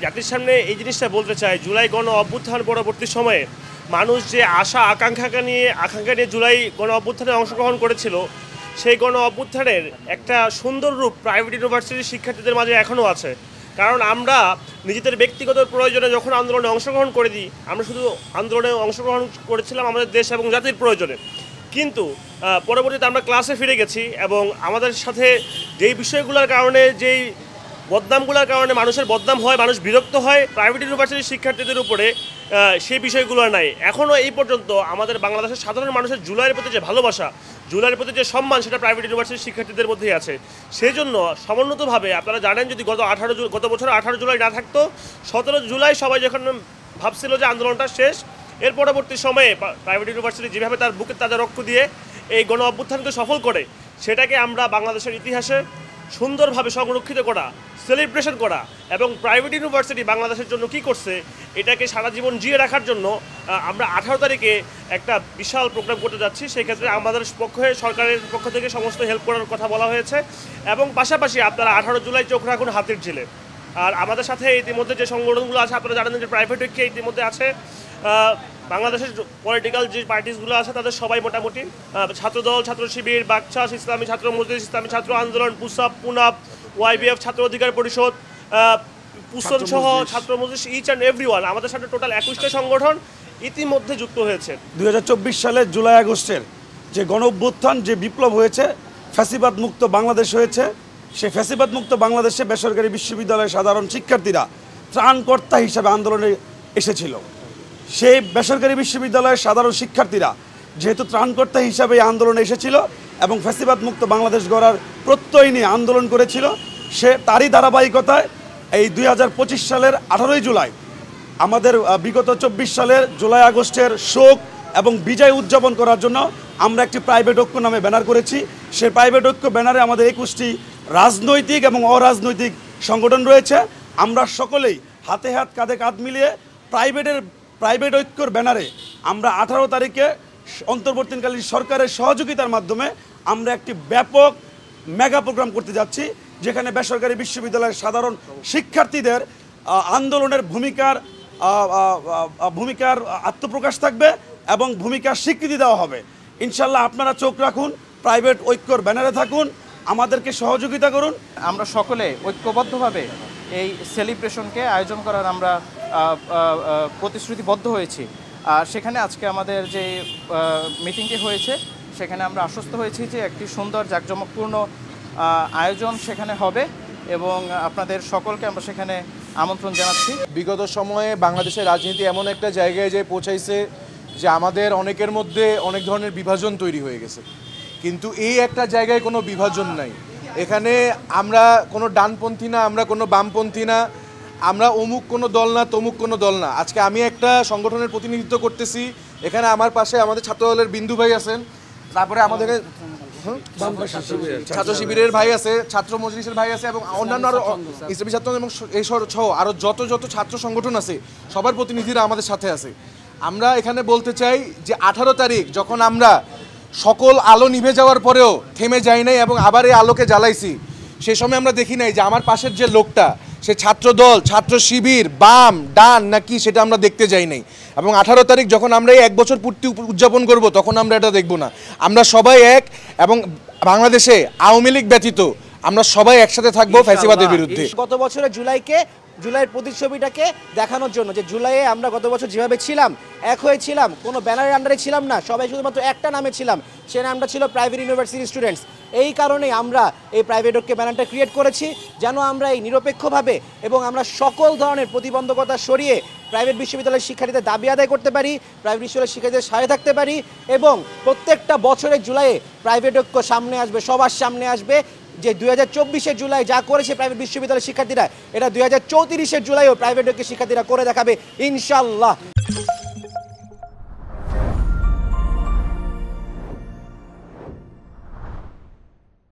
জাতির সামনে এই জিনিসটা বলতে চাই, জুলাই গণ অভ্যুত্থান পরবর্তী সময়ে মানুষ যে আশা আকাঙ্ক্ষা নিয়ে জুলাই গণ অভ্যুত্থানে অংশগ্রহণ করেছিল, সেই গণ অভ্যুত্থানের একটা সুন্দর রূপ প্রাইভেট ইউনিভার্সিটির শিক্ষার্থীদের মাঝে এখনও আছে। কারণ আমরা নিজেদের ব্যক্তিগত প্রয়োজনে যখন আন্দোলনে অংশগ্রহণ করে দিই, আমরা শুধু আন্দোলনে অংশগ্রহণ করেছিলাম আমাদের দেশ এবং জাতির প্রয়োজনে, কিন্তু পরবর্তীতে আমরা ক্লাসে ফিরে গেছি এবং আমাদের সাথে যেই বিষয়গুলোর কারণে যেই বদনামগুলোর কারণে মানুষের বদনাম হয়, মানুষ বিরক্ত হয় প্রাইভেট ইউনিভার্সিটির শিক্ষার্থীদের উপরে, সেই বিষয়গুলো নাই। এখনও এই পর্যন্ত আমাদের বাংলাদেশের সাধারণ মানুষের জুলাইয়ের প্রতি যে ভালোবাসা, জুলাইয়ের প্রতি যে সম্মান, সেটা প্রাইভেট ইউনিভার্সিটির শিক্ষার্থীদের মধ্যেই আছে। সেই জন্য সমন্বিতভাবে আপনারা জানেন, যদি গত বছর 18 জুলাই না থাকতো, 17 জুলাই সবাই যখন ভাবছিল যে আন্দোলনটা শেষ, এর পরবর্তী সময়ে প্রাইভেট ইউনিভার্সিটি যেভাবে তার বুকের তাজা রক্ত দিয়ে এই গণ অভ্যুত্থানকে সফল করে, সেটাকে আমরা বাংলাদেশের ইতিহাসে সুন্দরভাবে সংরক্ষিত করা, সেলিব্রেশন করা এবং প্রাইভেট ইউনিভার্সিটি বাংলাদেশের জন্য কি করছে এটাকে সারা জীবন জিয়ে রাখার জন্য আমরা 18 তারিখে একটা বিশাল প্রোগ্রাম করতে যাচ্ছি। সেক্ষেত্রে আমাদের পক্ষে, সরকারের পক্ষ থেকে সমস্ত হেল্প করার কথা বলা হয়েছে এবং পাশাপাশি আপনারা 18 জুলাই চোখ রাখুন হাতির ঝিলে। আর আমাদের সাথে ইতিমধ্যে যে সংগঠনগুলো আছে, আপনারা জানেন যে প্রাইভেট ঐক্য ইতিমধ্যে আছে, বাংলাদেশের পলিটিক্যাল যে পার্টিসগুলো আছে তাদের সবাই মোটামুটি, ছাত্রদল, ছাত্র শিবির, বাকছাস, ইসলামী ছাত্র মজলিস, ইসলামী ছাত্র আন্দোলন, পুসাপ, পুনাপ, ওয়াইবিএফ, ছাত্র অধিকার পরিষদ, পুসন সহ ছাত্র মজলিস, ইচ অ্যান্ড এভরিওয়ান, আমাদের সাথে টোটাল 21টা সংগঠন ইতিমধ্যে যুক্ত হয়েছে। 2024 সালের জুলাই আগস্টের যে গণ অভ্যুত্থান, যে বিপ্লব হয়েছে, ফ্যাসিবাদ মুক্ত বাংলাদেশ হয়েছে, সেই ফ্যাসিবাদ মুক্ত বাংলাদেশে বেসরকারি বিশ্ববিদ্যালয়ের সাধারণ শিক্ষার্থীরা ত্রাণকর্তা হিসাবে আন্দোলনে এসেছিল। সেই বেসরকারি বিশ্ববিদ্যালয়ের সাধারণ শিক্ষার্থীরা যেহেতু ত্রাণকর্তা হিসাবে এই আন্দোলনে এসেছিল এবং ফ্যাসিবাদ মুক্ত বাংলাদেশ গড়ার প্রত্যয় নিয়ে আন্দোলন করেছিল, তারই ধারাবাহিকতায় এই 2025 সালের 18 জুলাই আমাদের বিগত 24 সালের জুলাই আগস্টের শোক এবং বিজয় উদযাপন করার জন্য আমরা একটি প্রাইভেট ঐক্য নামে ব্যানার করেছি। সেই প্রাইভেট ঐক্য ব্যানারে আমাদের 21টি রাজনৈতিক এবং অরাজনৈতিক সংগঠন রয়েছে। আমরা সকলেই হাতে হাত কাঁধে কাঁধ মিলিয়ে প্রাইভেট ঐক্যর ব্যানারে আমরা 18 তারিখে অন্তর্বর্তীকালীন সরকারের সহযোগিতার মাধ্যমে আমরা একটি ব্যাপক মেগা প্রোগ্রাম করতে যাচ্ছি, যেখানে বেসরকারি বিশ্ববিদ্যালয়ের সাধারণ শিক্ষার্থীদের আন্দোলনের ভূমিকার আত্মপ্রকাশ থাকবে এবং ভূমিকার স্বীকৃতি দেওয়া হবে। ইনশাল্লাহ আপনারা চোখ রাখুন, প্রাইভেট ঐক্যর ব্যানারে থাকুন, আমাদেরকে সহযোগিতা করুন। আমরা সকলে ঐক্যবদ্ধভাবে এই সেলিব্রেশনকে আয়োজন করার আমরা প্রতিশ্রুতিবদ্ধ হয়েছি। সেখানে আজকে আমাদের যে মিটিংটি হয়েছে, সেখানে আমরা আশ্বস্ত হয়েছি যে একটি সুন্দর জাঁকজমকপূর্ণ আয়োজন সেখানে হবে এবং আপনাদের সকলকে আমরা সেখানে আমন্ত্রণ জানাচ্ছি। বিগত সময়ে বাংলাদেশের রাজনীতি এমন একটা জায়গায় যে পৌঁছাইছে যে আমাদের অনেকের মধ্যে অনেক ধরনের বিভাজন তৈরি হয়ে গেছে, কিন্তু এই একটা জায়গায় কোনো বিভাজন নাই। এখানে আমরা কোনো ডানপন্থী না, আমরা কোনো বামপন্থী না, আমরা অমুক কোনো দল না, তমুক কোনো দল না। আজকে আমি একটা সংগঠনের প্রতিনিধিত্ব করতেছি, এখানে আমার পাশে আমাদের ছাত্র দলের বিন্দু ভাই আছেন, তারপরে আমাদের ছাত্র শিবিরের ভাই আছে, ছাত্র মজলিসের ভাই আছে এবং অন্যান্য আরও ইসলামী ছাত্র এবং এই সহ আরও যত ছাত্র সংগঠন আছে, সবার প্রতিনিধিরা আমাদের সাথে আছে। আমরা এখানে বলতে চাই যে 18 তারিখ যখন আমরা সকল আলো নিভে যাওয়ার পরেও থেমে যাই নাই এবং আবার এই আলোকে জ্বালাইছি, সে সময় আমরা দেখি নাই যে আমার পাশের যে লোকটা সে ছাত্রদল, ছাত্র শিবির, বাম, ডান নাকি, সেটা আমরা দেখতে যাই নাই। এবং 18 তারিখ যখন আমরা এই 1 বছর পূর্তি উদযাপন করব, তখন আমরা এটা দেখব না। আমরা সবাই এক এবং বাংলাদেশে আওয়ামী লীগ ব্যতীত আমরা সবাই একসাথে থাকবো ফ্যাসিবাদের বিরুদ্ধে। গত বছরের জুলাইয়ের প্রতিচ্ছবিটাকে দেখানোর জন্য, যে জুলাইয়ে আমরা গত বছর যেভাবে ছিলাম, এক হয়েছিলাম, কোনো ব্যানারের আন্ডারে ছিলাম না, সবাই শুধুমাত্র একটা নামে ছিলাম, সে নামটা ছিল প্রাইভেট ইউনিভার্সিটি স্টুডেন্টস। এই কারণেই আমরা এই প্রাইভেট ঐক্য ব্যানারটা ক্রিয়েট করেছি, যেন আমরা এই নিরপেক্ষভাবে এবং আমরা সকল ধরনের প্রতিবন্ধকতা সরিয়ে প্রাইভেট বিশ্ববিদ্যালয়ের শিক্ষার্থীদের দাবি আদায় করতে পারি, প্রাইভেট বিশ্ববিদ্যালয়ের শিক্ষার্থীদের সাথে থাকতে পারি এবং প্রত্যেকটা বছরের জুলাইয়ে প্রাইভেট ঐক্য সামনে আসবে, সবার সামনে আসবে। যে 2024 জুলাই যা করেছে প্রাইভেট বিশ্ববিদ্যালয়ের শিক্ষার্থীরা, এটা 2034 জুলাইও প্রাইভেট ঐক্যের শিক্ষার্থীরা করে দেখাবে ইনশাল্লাহ।